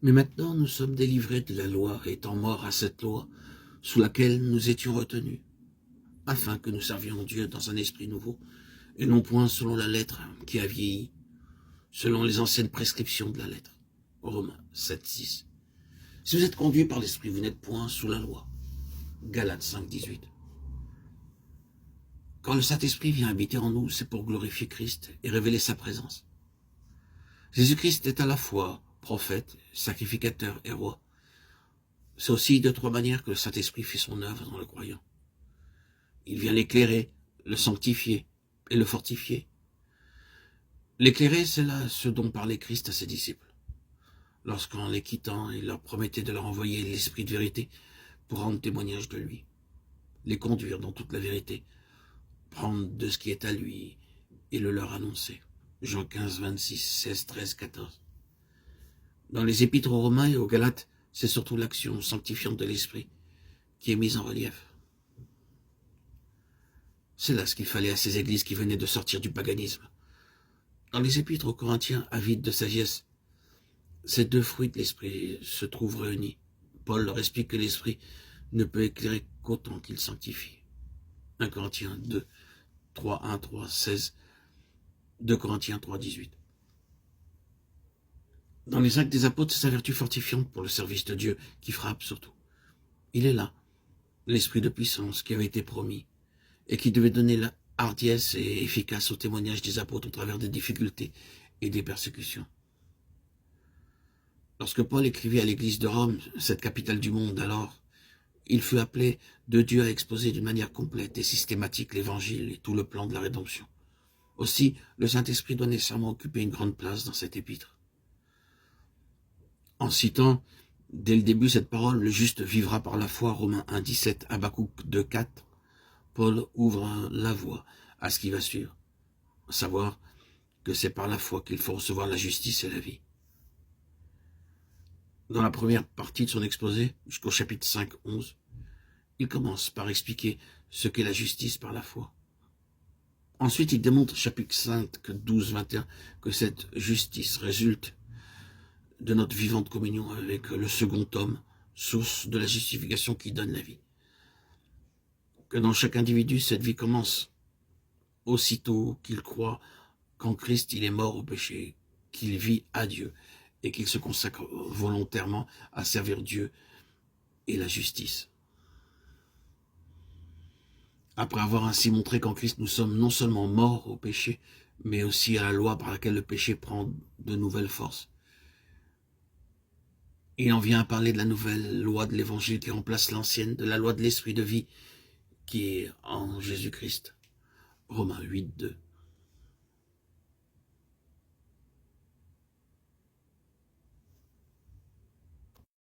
Mais maintenant nous sommes délivrés de la loi, étant morts à cette loi sous laquelle nous étions retenus, afin que nous servions Dieu dans un esprit nouveau, et non point selon la lettre qui a vieilli, selon les anciennes prescriptions de la lettre. Romains 7, 6. Si vous êtes conduits par l'esprit, vous n'êtes point sous la loi. Galates 5, 18. Quand le Saint-Esprit vient habiter en nous, c'est pour glorifier Christ et révéler sa présence. Jésus-Christ est à la fois prophète, sacrificateur et roi. C'est aussi de trois manières que le Saint-Esprit fait son œuvre dans le croyant. Il vient l'éclairer, le sanctifier et le fortifier. L'éclairer, c'est là ce dont parlait Christ à ses disciples. Lorsqu'en les quittant, il leur promettait de leur envoyer l'Esprit de vérité pour rendre témoignage de lui, les conduire dans toute la vérité, prendre de ce qui est à lui et le leur annoncer. Jean 15, 26, 16, 13, 14. Dans les épîtres aux Romains et aux Galates, c'est surtout l'action sanctifiante de l'Esprit qui est mise en relief. C'est là ce qu'il fallait à ces églises qui venaient de sortir du paganisme. Dans les épîtres aux Corinthiens, avides de sagesse, ces deux fruits de l'Esprit se trouvent réunis. Paul leur explique que l'Esprit ne peut éclairer qu'autant qu'il sanctifie. 1 Corinthiens 2, 3, 1, 3, 16, 2 Corinthiens 3, 18. Dans les actes des apôtres, c'est sa vertu fortifiante pour le service de Dieu qui frappe surtout. Il est là, l'esprit de puissance qui avait été promis et qui devait donner la hardiesse et efficace au témoignage des apôtres au travers des difficultés et des persécutions. Lorsque Paul écrivait à l'église de Rome, cette capitale du monde alors, il fut appelé de Dieu à exposer d'une manière complète et systématique l'évangile et tout le plan de la rédemption. Aussi, le Saint-Esprit doit nécessairement occuper une grande place dans cet épître. En citant dès le début cette parole, le juste vivra par la foi, Romains 1, 17, Habakkuk 2, 4, Paul ouvre la voie à ce qui va suivre, à savoir que c'est par la foi qu'il faut recevoir la justice et la vie. Dans la première partie de son exposé, jusqu'au chapitre 5, 11, il commence par expliquer ce qu'est la justice par la foi. Ensuite, il démontre, chapitre 5, 12, 21, que cette justice résulte de notre vivante communion avec le second homme, source de la justification qui donne la vie. Que dans chaque individu, cette vie commence aussitôt qu'il croit qu'en Christ, il est mort au péché, qu'il vit à Dieu et qu'il se consacre volontairement à servir Dieu et la justice. Après avoir ainsi montré qu'en Christ, nous sommes non seulement morts au péché, mais aussi à la loi par laquelle le péché prend de nouvelles forces. Il en vient à parler de la nouvelle loi de l'évangile qui remplace l'ancienne, de la loi de l'esprit de vie qui est en Jésus-Christ. Romains 8, 2.